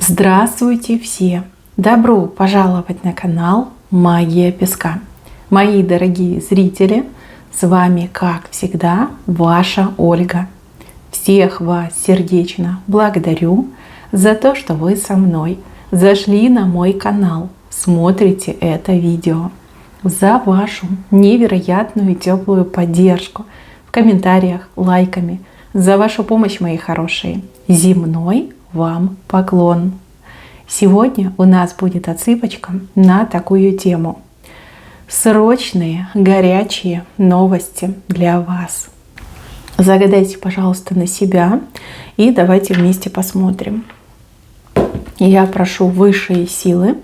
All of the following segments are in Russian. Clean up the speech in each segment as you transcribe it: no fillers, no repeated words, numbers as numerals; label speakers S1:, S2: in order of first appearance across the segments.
S1: Здравствуйте все! Добро пожаловать на канал Магия Песка. Мои дорогие зрители, с вами, как всегда, ваша Ольга. Всех вас сердечно благодарю за то, что вы со мной зашли на мой канал, смотрите это видео, за вашу невероятную теплую поддержку в комментариях, лайками, за вашу помощь, мои хорошие. Земной вам поклон! Сегодня у нас будет отсыпочка на такую тему. Срочные, горячие новости для вас. Загадайте, пожалуйста, на себя и давайте вместе посмотрим. Я прошу высшие силы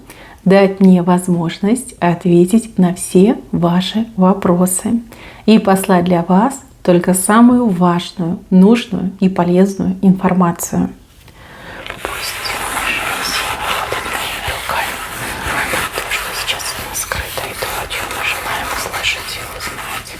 S1: дать мне возможность ответить на все ваши вопросы и послать для вас только самую важную, нужную и полезную информацию. Пусть высшие силы ходят моими руками, то, что сейчас от нас скрыто, и то, о чем мы желаем услышать и узнать.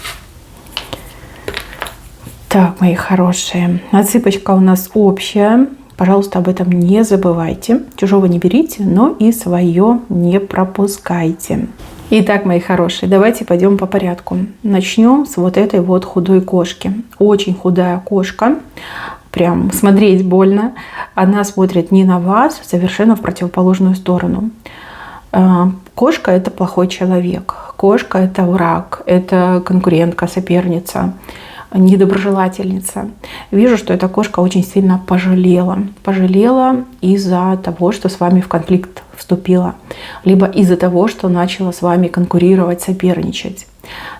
S1: Так, мои хорошие, отсыпочка у нас общая. Пожалуйста, об этом не забывайте. Чужого не берите, но и свое не пропускайте. Итак, мои хорошие, давайте пойдем по порядку. Начнем с вот этой вот худой кошки. Очень худая кошка. Прям смотреть больно. Она смотрит не на вас, совершенно в противоположную сторону. Кошка – это плохой человек. Кошка – это враг, это конкурентка, соперница, недоброжелательница. Вижу, что эта кошка очень сильно пожалела. Пожалела из-за того, что с вами в конфликт вступила. Либо из-за того, что начала с вами конкурировать, соперничать.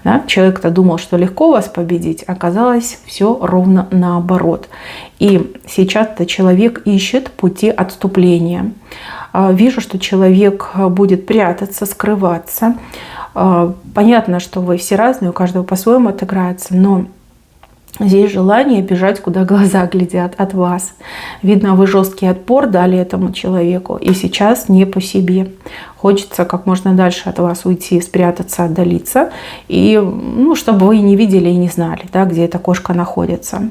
S1: Да? Человек-то думал, что легко вас победить. Оказалось, все ровно наоборот. И сейчас-то человек ищет пути отступления. Вижу, что человек будет прятаться, скрываться. Понятно, что вы все разные, у каждого по-своему отыграется, но здесь желание бежать, куда глаза глядят от вас. Видно, вы жесткий отпор дали этому человеку, и сейчас не по себе. Хочется как можно дальше от вас уйти, спрятаться, отдалиться, и чтобы вы не видели и не знали, да, где эта кошка находится.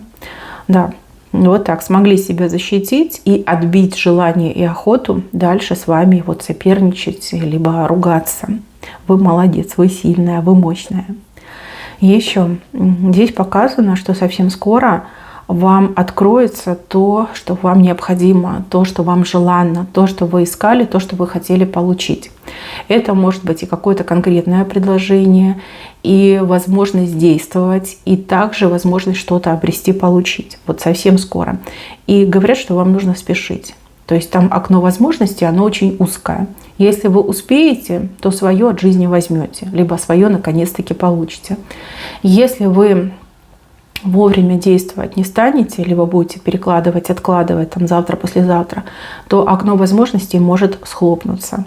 S1: Да, вот так смогли себя защитить и отбить желание и охоту дальше с вами вот соперничать, либо ругаться. Вы молодец, вы сильная, вы мощная. Еще здесь показано, что совсем скоро вам откроется то, что вам необходимо, то, что вам желанно, то, что вы искали, то, что вы хотели получить. Это может быть и какое-то конкретное предложение, и возможность действовать, и также возможность что-то обрести, получить. Вот совсем скоро. И говорят, что вам нужно спешить. То есть там окно возможностей, оно очень узкое. Если вы успеете, то свое от жизни возьмете, либо свое наконец-таки получите. Если вы вовремя действовать не станете, либо будете перекладывать, откладывать там завтра, послезавтра, то окно возможностей может схлопнуться.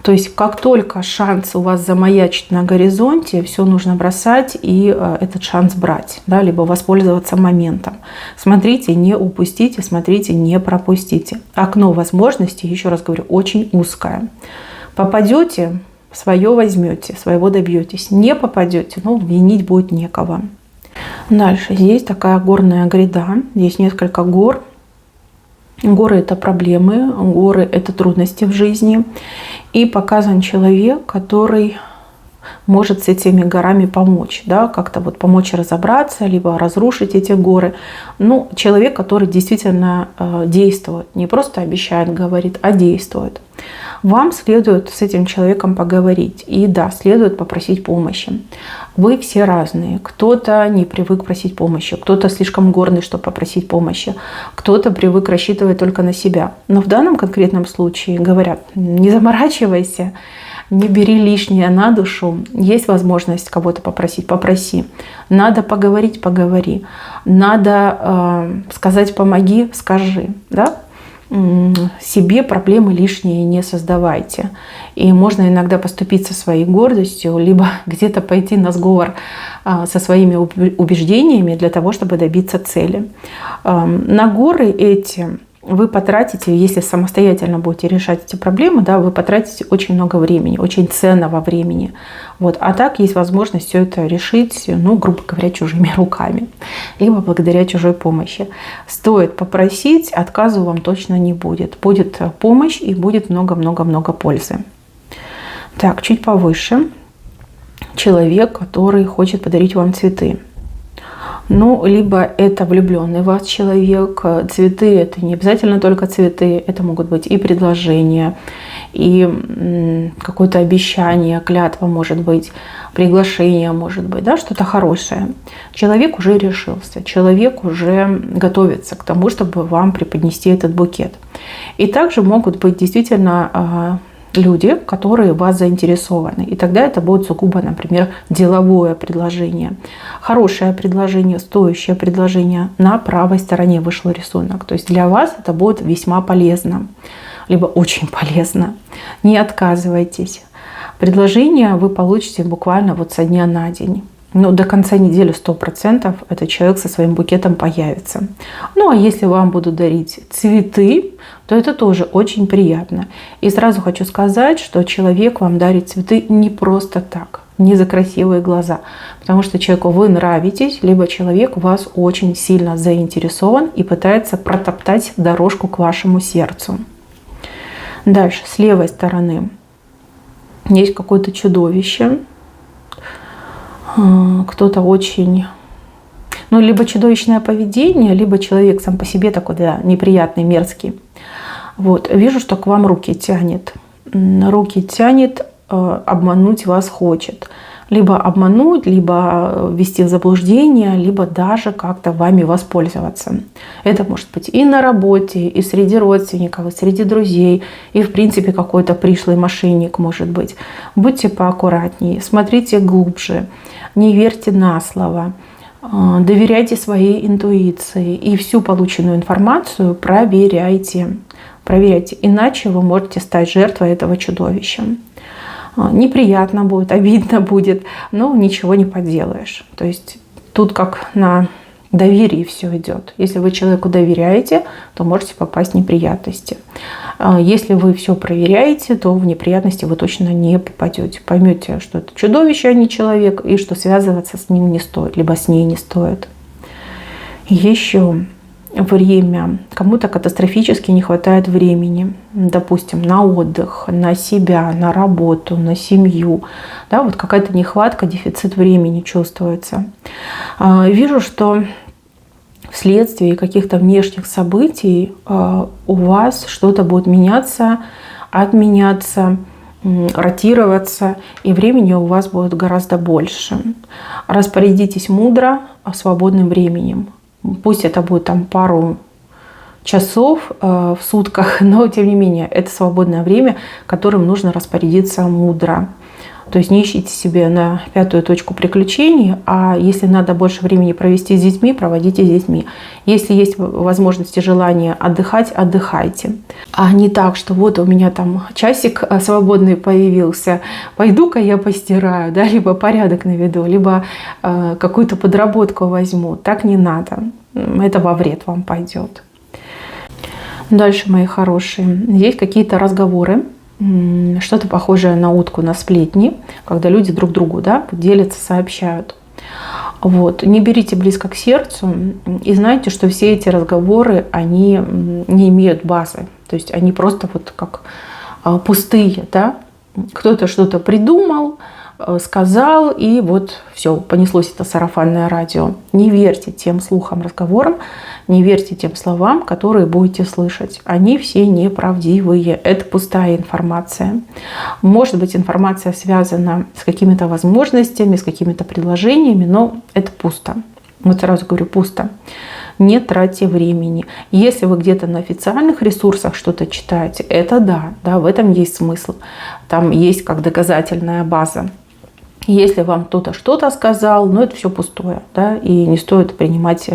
S1: То есть как только шанс у вас замаячит на горизонте, все нужно бросать и этот шанс брать, да, либо воспользоваться моментом. Смотрите, не упустите, смотрите, не пропустите. Окно возможностей, еще раз говорю, очень узкое. Попадете, свое возьмете, своего добьетесь. Не попадете, винить будет некого. Дальше здесь такая горная гряда, здесь несколько гор. Горы – это проблемы, горы – это трудности в жизни. И показан человек, который может с этими горами помочь, да, как-то вот помочь разобраться, либо разрушить эти горы. Человек, который действительно действует, не просто обещает, говорит, а действует. Вам следует с этим человеком поговорить. И да, следует попросить помощи. Вы все разные. Кто-то не привык просить помощи, кто-то слишком гордый, чтобы попросить помощи, кто-то привык рассчитывать только на себя. Но в данном конкретном случае говорят, не заморачивайся, не бери лишнее на душу. Есть возможность кого-то попросить, попроси. Надо поговорить, поговори. Надо сказать помоги, скажи. Да? Себе проблемы лишние не создавайте. И можно иногда поступиться своей гордостью, либо где-то пойти на сговор со своими убеждениями для того, чтобы добиться цели. На горы эти вы потратите, если самостоятельно будете решать эти проблемы, да, вы потратите очень много времени, очень ценного времени. Вот. А так есть возможность все это решить, ну, грубо говоря, чужими руками, либо благодаря чужой помощи. Стоит попросить, отказу вам точно не будет. Будет помощь и будет много-много-много пользы. Так, чуть повыше. Человек, который хочет подарить вам цветы. Ну, либо это влюбленный в вас человек. Цветы — это не обязательно только цветы, это могут быть и предложения, и какое-то обещание, клятва может быть, приглашение может быть, да, что-то хорошее. Человек уже решился, человек уже готовится к тому, чтобы вам преподнести этот букет. И также могут быть действительно люди, которые в вас заинтересованы. И тогда это будет сугубо, например, деловое предложение. Хорошее предложение, стоящее предложение. На правой стороне вышел рисунок. То есть для вас это будет весьма полезно, либо очень полезно. Не отказывайтесь. Предложение вы получите буквально вот со дня на день. Но до конца недели 100% этот человек со своим букетом появится. Ну а если вам будут дарить цветы, то это тоже очень приятно. И сразу хочу сказать, что человек вам дарит цветы не просто так, не за красивые глаза. Потому что человеку вы нравитесь, либо человек в вас очень сильно заинтересован и пытается протоптать дорожку к вашему сердцу. Дальше, с левой стороны есть какое-то чудовище. Кто-то очень, ну, либо чудовищное поведение, либо человек сам по себе такой, да, неприятный, мерзкий. Вот, вижу, что к вам руки тянет. Руки тянет, обмануть вас хочет. Либо обмануть, либо ввести в заблуждение, либо даже как-то вами воспользоваться. Это может быть и на работе, и среди родственников, и среди друзей, и в принципе какой-то пришлый мошенник может быть. Будьте поаккуратнее, смотрите глубже, не верьте на слово, доверяйте своей интуиции и всю полученную информацию проверяйте. Проверяйте, иначе вы можете стать жертвой этого чудовища. Неприятно будет, обидно будет, но ничего не поделаешь. То есть тут как на доверии все идет. Если вы человеку доверяете, то можете попасть в неприятности. Если вы все проверяете, то в неприятности вы точно не попадете. Поймете, что это чудовище, а не человек, и что связываться с ним не стоит, либо с ней не стоит. Еще время. Кому-то катастрофически не хватает времени, допустим, на отдых, на себя, на работу, на семью. Да, вот какая-то нехватка, дефицит времени чувствуется. Вижу, что вследствие каких-то внешних событий у вас что-то будет меняться, отменяться, ротироваться, и времени у вас будет гораздо больше. Распорядитесь мудро свободным временем. Пусть это будет там пару часов в сутках, но тем не менее это свободное время, которым нужно распорядиться мудро. То есть не ищите себе на пятую точку приключений, а если надо больше времени провести с детьми, проводите с детьми. Если есть возможность и желание отдыхать, отдыхайте. А не так, что вот у меня там часик свободный появился, пойду-ка я постираю, да, либо порядок наведу, либо какую-то подработку возьму. Так не надо. Это во вред вам пойдет. Дальше, мои хорошие, есть какие-то разговоры, что-то похожее на утку, на сплетни, когда люди друг другу, да, делятся, сообщают. Вот. Не берите близко к сердцу и знайте, что все эти разговоры, они не имеют базы. То есть они просто вот как пустые. Да? Кто-то что-то придумал, сказал, и вот все, понеслось это сарафанное радио. Не верьте тем слухам, разговорам, не верьте тем словам, которые будете слышать. Они все неправдивые. Это пустая информация. Может быть, информация связана с какими-то возможностями, с какими-то предложениями, но это пусто. Вот сразу говорю, пусто. Не тратьте времени. Если вы где-то на официальных ресурсах что-то читаете, это да, в этом есть смысл. Там есть как доказательная база. Если вам кто-то что-то сказал, но это все пустое, да, и не стоит принимать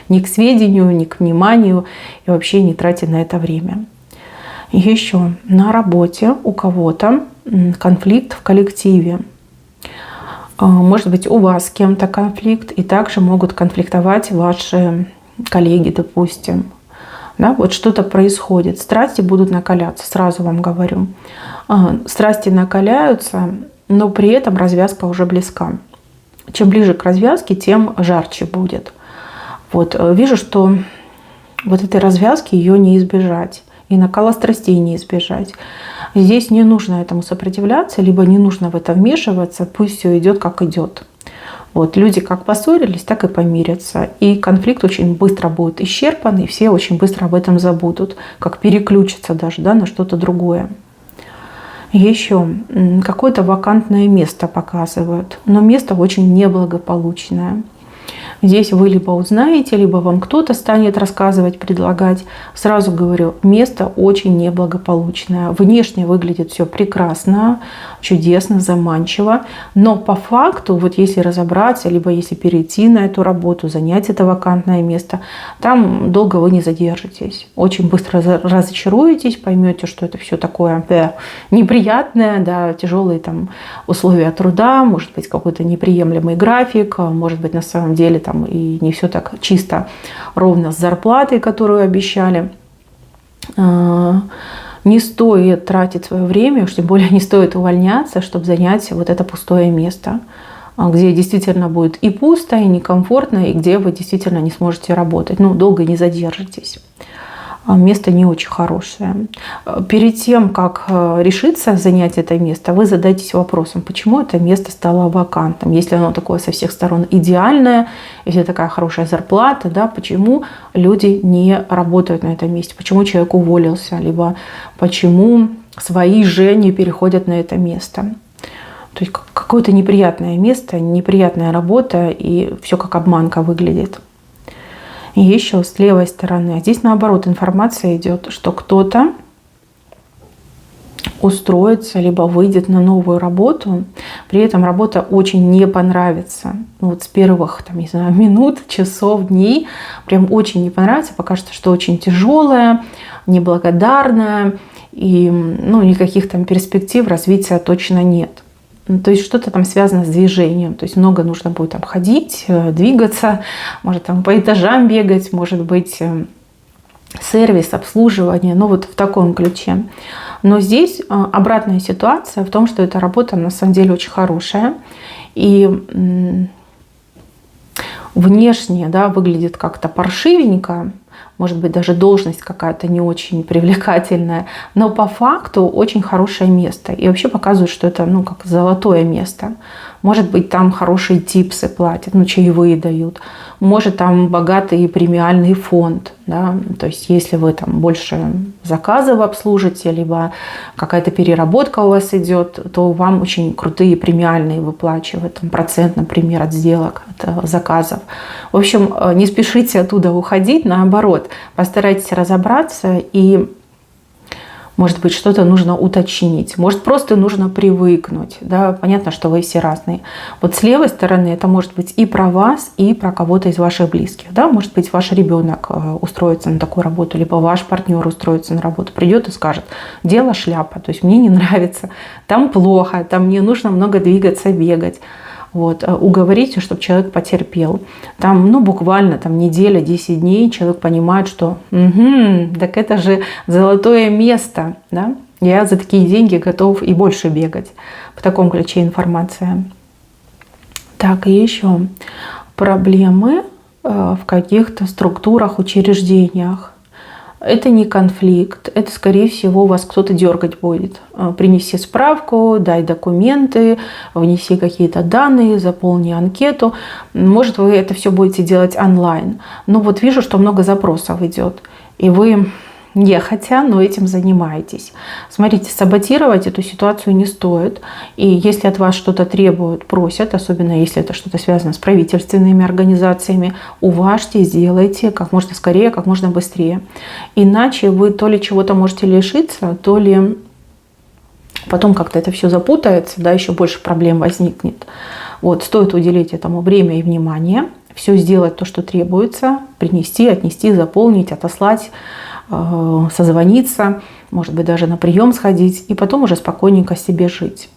S1: ни к сведению, ни к вниманию, и вообще не тратить на это время. Еще на работе у кого-то конфликт в коллективе. Может быть, у вас с кем-то конфликт, и также могут конфликтовать ваши коллеги, допустим. Да, вот что-то происходит, страсти будут накаляться, сразу вам говорю. Страсти накаляются, но при этом развязка уже близка. Чем ближе к развязке, тем жарче будет. Вот, вижу, что вот этой развязки ее не избежать. И накала страстей не избежать. Здесь не нужно этому сопротивляться, либо не нужно в это вмешиваться, пусть все идет как идет. Вот, люди как поссорились, так и помирятся. И конфликт очень быстро будет исчерпан, и все очень быстро об этом забудут, как переключатся даже, да, на что-то другое. Еще какое-то вакантное место показывают, но место очень неблагополучное. Здесь вы либо узнаете, либо вам кто-то станет рассказывать, предлагать. Сразу говорю, место очень неблагополучное. Внешне выглядит все прекрасно, чудесно, заманчиво. Но по факту, вот если разобраться, либо если перейти на эту работу, занять это вакантное место, там долго вы не задержитесь. Очень быстро разочаруетесь, поймете, что это все такое неприятное, да, тяжелые там условия труда, может быть, какой-то неприемлемый график, может быть, на самом деле там и не все так чисто ровно с зарплатой, которую обещали. Не стоит тратить свое время, уж тем более не стоит увольняться, чтобы занять вот это пустое место, где действительно будет и пусто, и некомфортно, и где вы действительно не сможете работать. Ну, долго не задержитесь. Место не очень хорошее. Перед тем, как решиться занять это место, вы задайтесь вопросом, почему это место стало вакантным. Если оно такое со всех сторон идеальное, если такая хорошая зарплата, да, почему люди не работают на этом месте, почему человек уволился, либо почему свои же не переходят на это место. То есть какое-то неприятное место, неприятная работа, и все как обманка выглядит. И еще с левой стороны, а здесь наоборот информация идет, что кто-то устроится, либо выйдет на новую работу, при этом работа очень не понравится. Вот с первых, там, не знаю, минут, часов, дней прям очень не понравится, покажется, что очень тяжелая, неблагодарная, и никаких там перспектив развития точно нет. То есть что-то там связано с движением. То есть много нужно будет там ходить, двигаться, может там по этажам бегать, может быть сервис, обслуживание, вот в таком ключе. Но здесь обратная ситуация в том, что эта работа на самом деле очень хорошая. И внешне, да, выглядит как-то паршивенько, может быть, даже должность какая-то не очень привлекательная, но по факту очень хорошее место. И вообще показывают, что это, как золотое место. Может быть, там хорошие типсы платят, чаевые дают. Может, там богатый премиальный фонд. Да? То есть, если вы там больше заказов обслужите, либо какая-то переработка у вас идет, то вам очень крутые премиальные выплачивают. Там, процент, например, от сделок, от заказов. В общем, не спешите оттуда уходить, наоборот. Постарайтесь разобраться и, может быть, что-то нужно уточнить. Может, просто нужно привыкнуть. Да? Понятно, что вы все разные. Вот с левой стороны это может быть и про вас, и про кого-то из ваших близких. Да? Может быть, ваш ребенок устроится на такую работу, либо ваш партнер устроится на работу. Придет и скажет, дело шляпа, то есть мне не нравится, там плохо, там мне нужно много двигаться, бегать. Вот, уговорите, чтобы человек потерпел. Там, буквально неделя, 10 дней человек понимает, что так это же золотое место. Да? Я за такие деньги готов и больше бегать. В таком ключе информация. Так, и еще проблемы в каких-то структурах, учреждениях. Это не конфликт, это, скорее всего, вас кто-то дергать будет. Принеси справку, дай документы, внеси какие-то данные, заполни анкету. Может, вы это все будете делать онлайн. Но вот вижу, что много запросов идет. И вы нехотя, но этим занимаетесь. Смотрите, саботировать эту ситуацию не стоит. И если от вас что-то требуют, просят, особенно если это что-то связано с правительственными организациями, уважьте, сделайте как можно скорее, как можно быстрее. Иначе вы то ли чего-то можете лишиться, то ли потом как-то это все запутается, да, еще больше проблем возникнет. Вот, стоит уделить этому время и внимание, все сделать то, что требуется, принести, отнести, заполнить, отослать, созвониться, может быть, даже на прием сходить, и потом уже спокойненько себе жить.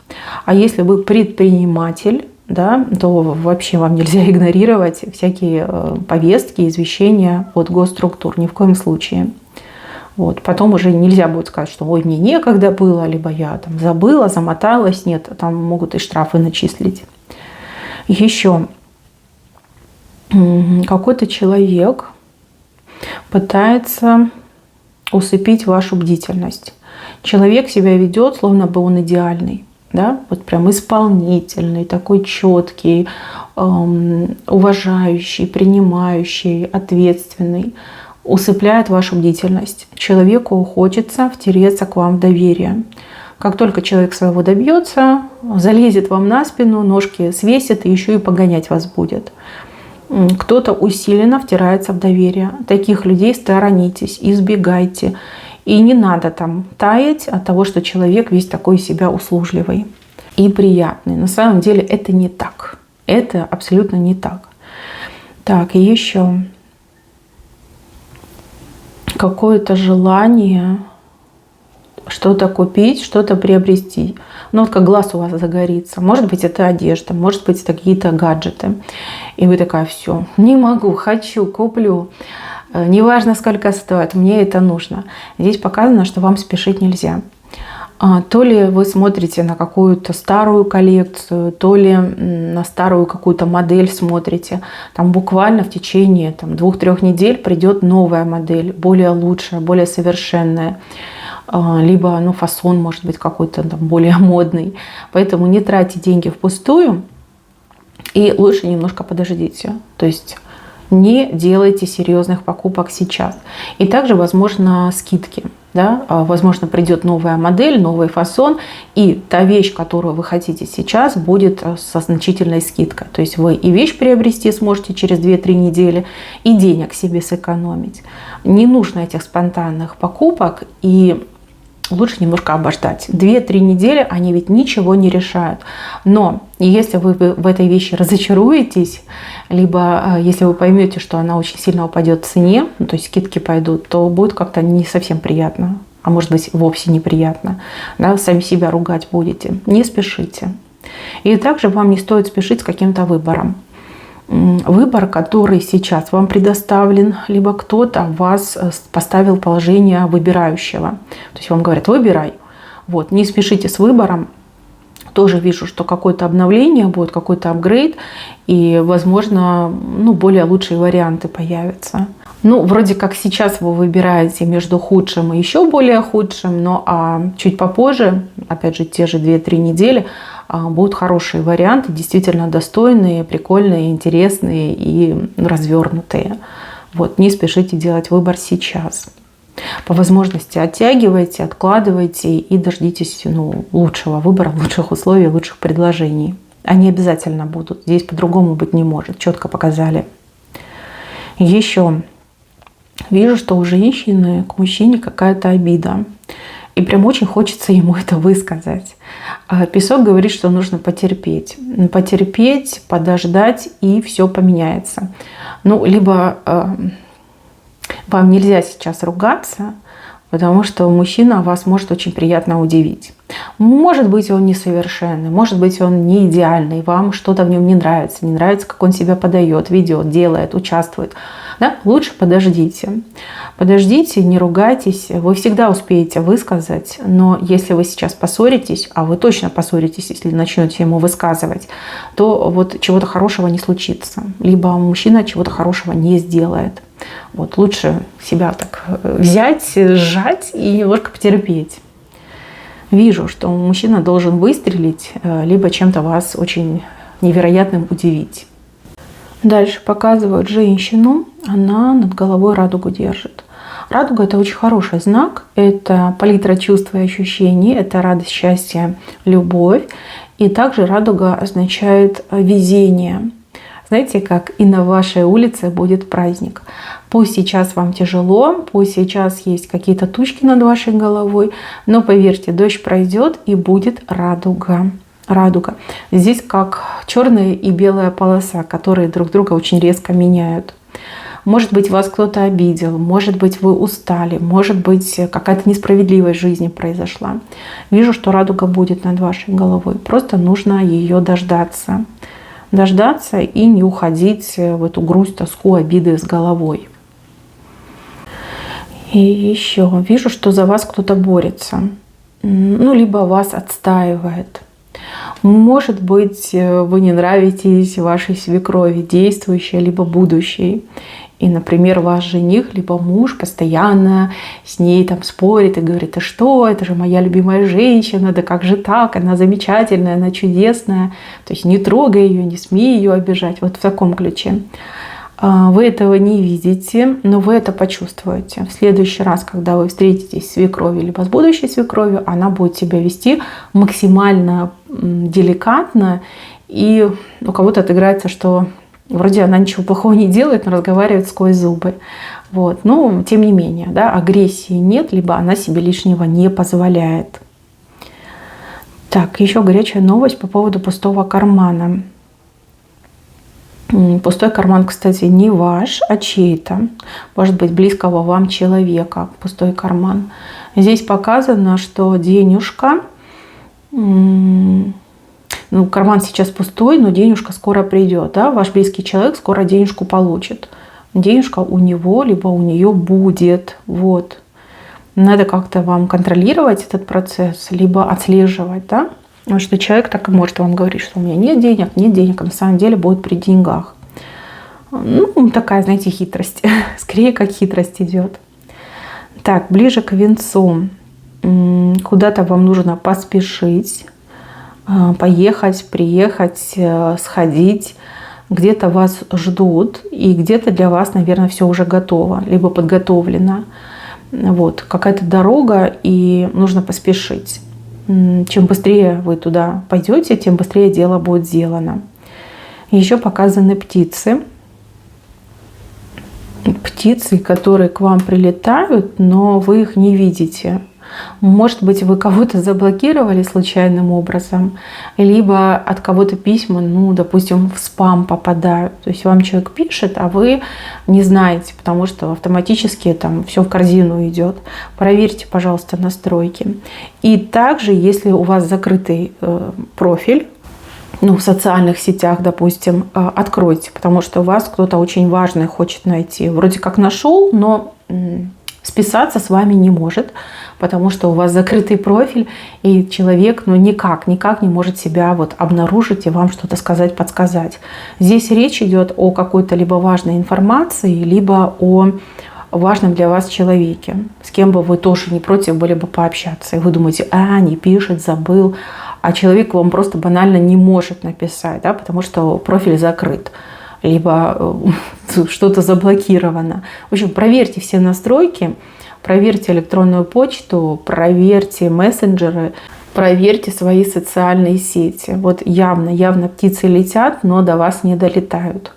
S1: А если вы предприниматель, да, то вообще вам нельзя игнорировать всякие повестки, извещения от госструктур, ни в коем случае. Вот. Потом уже нельзя будет сказать, что ой, мне некогда было, либо я там забыла, замоталась. Нет, там могут и штрафы начислить. Еще какой-то человек пытается усыпить вашу бдительность. Человек себя ведет, словно бы он идеальный. Да? Вот прям исполнительный, такой четкий, уважающий, принимающий, ответственный. Усыпляет вашу бдительность. Человеку хочется втереться к вам в доверие. Как только человек своего добьется, залезет вам на спину, ножки свесит и еще и погонять вас будет. Кто-то усиленно втирается в доверие. Таких людей сторонитесь, избегайте. И не надо там таять от того, что человек весь такой из себя услужливый и приятный. На самом деле это не так. Это абсолютно не так. Так, и еще какое-то желание что-то купить, что-то приобрести. Ну вот как глаз у вас загорится. Может быть, это одежда, может быть, это какие-то гаджеты. И вы такая: все, не могу, хочу, куплю. Неважно, сколько стоит, мне это нужно. Здесь показано, что вам спешить нельзя. То ли вы смотрите на какую-то старую коллекцию, то ли на старую какую-то модель смотрите. Там буквально в течение 2-3 недель придет новая модель, более лучшая, более совершенная. Либо фасон может быть какой-то более модный. Поэтому не тратьте деньги впустую и лучше немножко подождите. То есть не делайте серьезных покупок сейчас. И также, возможно, скидки. Да? Возможно, придет новая модель, новый фасон, и та вещь, которую вы хотите сейчас, будет со значительной скидкой. То есть вы и вещь приобрести сможете через 2-3 недели, и денег себе сэкономить. Не нужно этих спонтанных покупок, и лучше немножко обождать. 2-3 недели, они ведь ничего не решают. Но если вы в этой вещи разочаруетесь, либо если вы поймете, что она очень сильно упадет в цене, то есть скидки пойдут, то будет как-то не совсем приятно, а может быть вовсе неприятно. Да, сами себя ругать будете. Не спешите. И также вам не стоит спешить с каким-то выбором. Выбор, который сейчас вам предоставлен, либо кто-то вас поставил в положение выбирающего. То есть вам говорят: выбирай. Вот, не спешите с выбором. Тоже вижу, что какое-то обновление будет, какой-то апгрейд, и, возможно, более лучшие варианты появятся. Вроде как сейчас вы выбираете между худшим и еще более худшим, но чуть попозже, опять же, те же 2-3 недели, будут хорошие варианты, действительно достойные, прикольные, интересные и развернутые. Вот, не спешите делать выбор сейчас. По возможности оттягивайте, откладывайте и дождитесь лучшего выбора, лучших условий, лучших предложений. Они обязательно будут. Здесь по-другому быть не может. Четко показали. Еще вижу, что у женщины к мужчине какая-то обида. И прям очень хочется ему это высказать. Песок говорит, что нужно потерпеть. Потерпеть, подождать, и все поменяется. Либо вам нельзя сейчас ругаться, потому что мужчина вас может очень приятно удивить. Может быть, он несовершенный, может быть, он не идеальный, вам что-то в нем не нравится, как он себя подает, ведет, делает, участвует. Да? Лучше подождите. Подождите, не ругайтесь, вы всегда успеете высказать, но если вы сейчас поссоритесь, а вы точно поссоритесь, если начнете ему высказывать, то вот чего-то хорошего не случится, либо мужчина чего-то хорошего не сделает. Вот лучше себя так взять, сжать и немножко потерпеть. Вижу, что мужчина должен выстрелить, либо чем-то вас очень невероятным удивить. Дальше показывают женщину, она над головой радугу держит. Радуга – это очень хороший знак, это палитра чувств и ощущений, это радость, счастье, любовь. И также радуга означает везение. Знаете, как и на вашей улице будет праздник. Пусть сейчас вам тяжело, пусть сейчас есть какие-то тучки над вашей головой, но поверьте, дождь пройдет и будет радуга. Радуга. Здесь как черная и белая полоса, которые друг друга очень резко меняют. Может быть, вас кто-то обидел, может быть, вы устали, может быть, какая-то несправедливость в жизни произошла. Вижу, что радуга будет над вашей головой. Просто нужно ее дождаться. Дождаться и не уходить в эту грусть, тоску, обиды с головой. И еще вижу, что за вас кто-то борется. Ну, либо вас отстаивает. Может быть, вы не нравитесь вашей свекрови, действующей, либо будущей. И, например, ваш жених, либо муж постоянно с ней там спорит и говорит: а что, это же моя любимая женщина, да как же так, она замечательная, она чудесная. То есть не трогай ее, не смей ее обижать. Вот в таком ключе. Вы этого не видите, но вы это почувствуете. В следующий раз, когда вы встретитесь с свекровью либо с будущей свекровью, она будет себя вести максимально деликатно. И у кого-то отыграется, что вроде она ничего плохого не делает, но разговаривает сквозь зубы. Вот. Но тем не менее, да, агрессии нет, либо она себе лишнего не позволяет. Так, еще горячая новость по поводу пустого кармана. Пустой карман, кстати, не ваш, а чей-то. Может быть, близкого вам человека. Пустой карман. Здесь показано, что денежка... Ну, карман сейчас пустой, но денежка скоро придет. Да? Ваш близкий человек скоро денежку получит. Денежка у него, либо у нее будет. Вот. Надо как-то вам контролировать этот процесс, либо отслеживать, да? Потому что человек так и может вам говорить, что у меня нет денег, а на самом деле будет при деньгах. Ну, такая, знаете, хитрость. Скорее, как хитрость идет. Так, ближе к венцу. Куда-то вам нужно поспешить, поехать, приехать, сходить. Где-то вас ждут, и где-то для вас, наверное, все уже готово, либо подготовлено. Вот, какая-то дорога, и нужно поспешить. Чем быстрее вы туда пойдете, тем быстрее дело будет сделано. Еще показаны птицы. Птицы, которые к вам прилетают, но вы их не видите. Может быть, вы кого-то заблокировали случайным образом, либо от кого-то письма, ну, допустим, в спам попадают. То есть вам человек пишет, а вы не знаете, потому что автоматически там все в корзину идет. Проверьте, пожалуйста, настройки. И также, если у вас закрытый профиль, ну, в социальных сетях, допустим, откройте, потому что вас кто-то очень важный хочет найти. Вроде как нашел, но списаться с вами не может, потому что у вас закрытый профиль, и человек никак не может себя вот обнаружить и вам что-то сказать, подсказать. Здесь речь идет о какой-то либо важной информации, либо о важном для вас человеке, с кем бы вы тоже не против были бы пообщаться. И вы думаете: не пишет, забыл. А человек вам просто банально не может написать, да, потому что профиль закрыт, либо что-то заблокировано. В общем, проверьте все настройки, проверьте электронную почту, проверьте мессенджеры, проверьте свои социальные сети. Вот явно птицы летят, но до вас не долетают.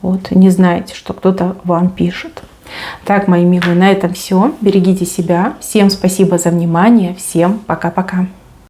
S1: Вот, не знаете, что кто-то вам пишет. Так, мои милые, на этом все. Берегите себя. Всем спасибо за внимание. Всем пока-пока.